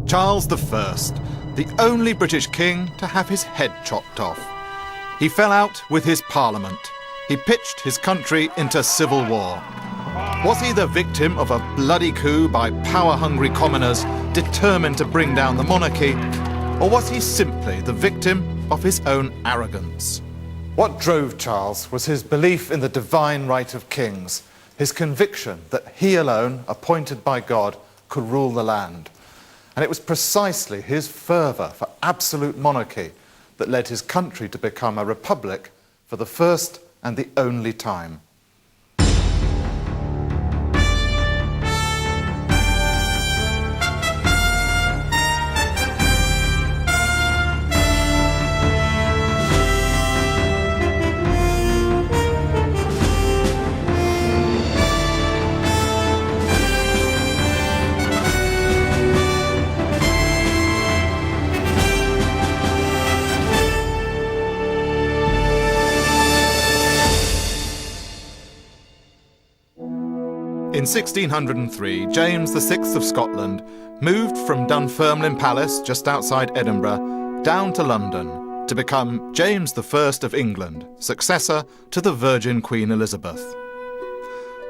Charles I, the only British king to have his head chopped off. He fell out with his parliament. He pitched his country into civil war. Was he the victim of a bloody coup by power-hungry commoners determined to bring down the monarchy, or was he simply the victim of his own arrogance? What drove Charles was his belief in the divine right of kings, his conviction that he alone, appointed by God, could rule the land. And it was precisely his fervour for absolute monarchy that led his country to become a republic for the first and the only time. In 1603, James VI of Scotland moved from Dunfermline Palace, just outside Edinburgh, down to London to become James I of England, successor to the Virgin Queen Elizabeth.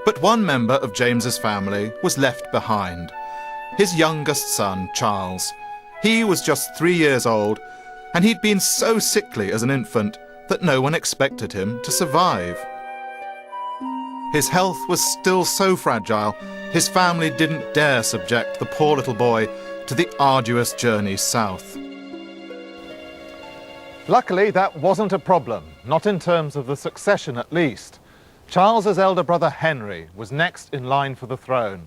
But one member of James's family was left behind, his youngest son, Charles. He was just 3 years old, and he'd been so sickly as an infant that no one expected him to survive. His health was still so fragile, his family didn't dare subject the poor little boy to the arduous journey south. Luckily, that wasn't a problem, not in terms of the succession at least. Charles's elder brother Henry was next in line for the throne.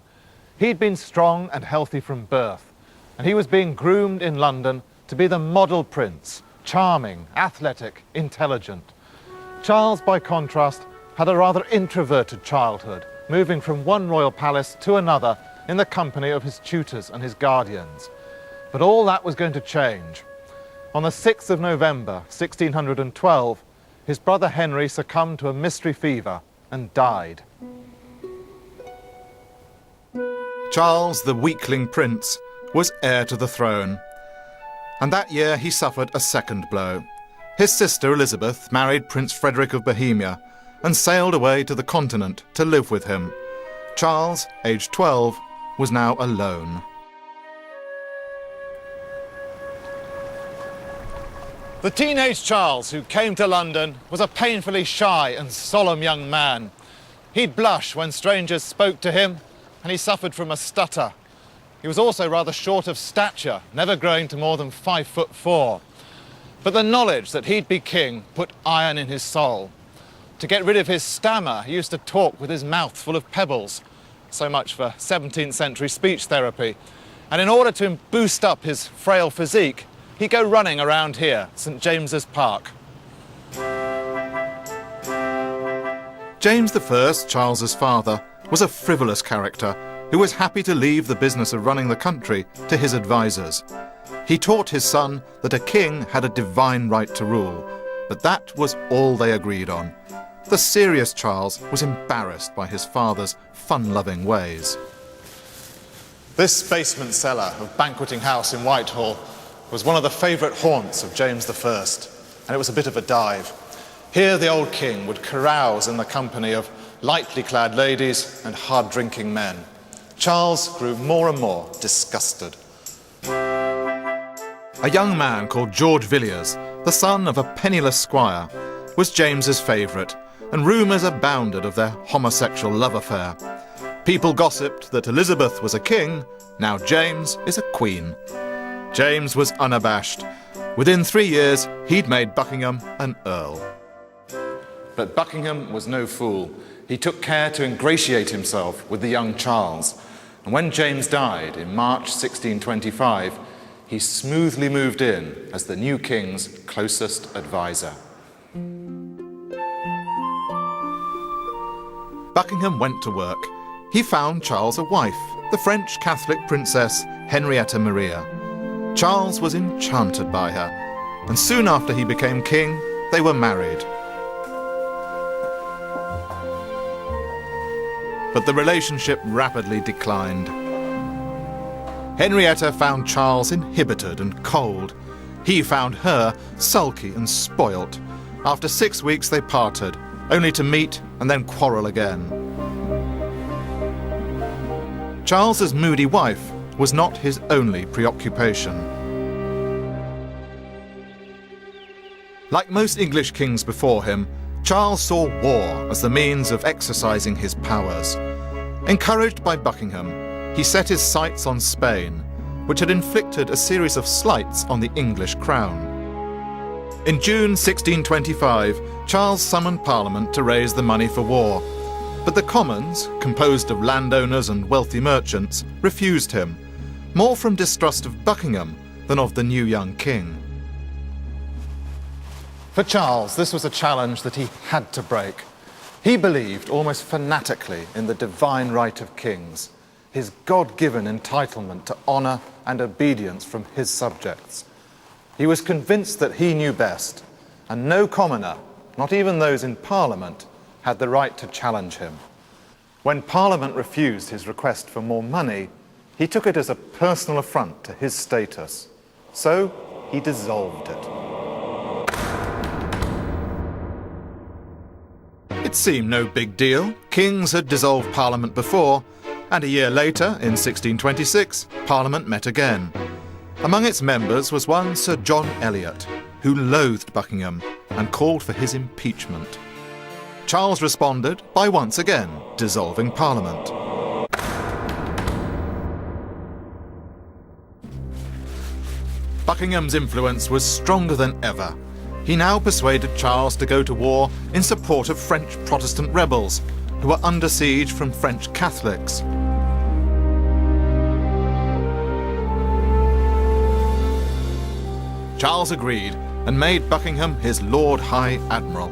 He'd been strong and healthy from birth, and he was being groomed in London to be the model prince, charming, athletic, intelligent. Charles, by contrast, had a rather introverted childhood, moving from one royal palace to another in the company of his tutors and his guardians. But all that was going to change. On the 6th of November, 1612, his brother Henry succumbed to a mystery fever and died. Charles, the weakling prince, was heir to the throne. And that year he suffered a second blow. His sister Elizabeth married Prince Frederick of Bohemia and sailed away to the continent to live with him. Charles, aged 12, was now alone. The teenage Charles, who came to London, was a painfully shy and solemn young man. He'd blush when strangers spoke to him, and he suffered from a stutter. He was also rather short of stature, never growing to more than 5'4". But the knowledge that he'd be king put iron in his soul. To get rid of his stammer, he used to talk with his mouth full of pebbles. So much for 17th century speech therapy. And in order to boost up his frail physique, he'd go running around here, St. James's Park. James I, Charles's father, was a frivolous character who was happy to leave the business of running the country to his advisors. He taught his son that a king had a divine right to rule, but that was all they agreed on. The serious Charles was embarrassed by his father's fun-loving ways. This basement cellar of Banqueting House in Whitehall was one of the favourite haunts of James I, and it was a bit of a dive. Here the old king would carouse in the company of lightly clad ladies and hard-drinking men. Charles grew more and more disgusted. A young man called George Villiers, the son of a penniless squire, was James's favourite, and rumours abounded of their homosexual love affair. People gossiped that Elizabeth was a king, now James is a queen. James was unabashed. Within 3 years, he'd made Buckingham an earl. But Buckingham was no fool. He took care to ingratiate himself with the young Charles. And when James died in March 1625, he smoothly moved in as the new king's closest advisor. Buckingham went to work. He found Charles a wife, the French Catholic princess Henrietta Maria. Charles was enchanted by her, and soon after he became king, they were married. But the relationship rapidly declined. Henrietta found Charles inhibited and cold. He found her sulky and spoilt. After 6 weeks they parted, only to meet and then quarrel again. Charles's moody wife was not his only preoccupation. Like most English kings before him, Charles saw war as the means of exercising his powers. Encouraged by Buckingham, he set his sights on Spain, which had inflicted a series of slights on the English crown. In June 1625, Charles summoned Parliament to raise the money for war, but the Commons, composed of landowners and wealthy merchants, refused him, more from distrust of Buckingham than of the new young king. For Charles, this was a challenge that he had to break. He believed almost fanatically in the divine right of kings, his God-given entitlement to honour and obedience from his subjects. He was convinced that he knew best, and no commoner, not even those in Parliament, had the right to challenge him. When Parliament refused his request for more money, he took it as a personal affront to his status. So he dissolved it. It seemed no big deal. Kings had dissolved Parliament before, and a year later, in 1626, Parliament met again. Among its members was one Sir John Eliot, who loathed Buckingham and called for his impeachment. Charles responded by once again dissolving Parliament. Buckingham's influence was stronger than ever. He now persuaded Charles to go to war in support of French Protestant rebels who were under siege from French Catholics. Charles agreed and made Buckingham his Lord High Admiral.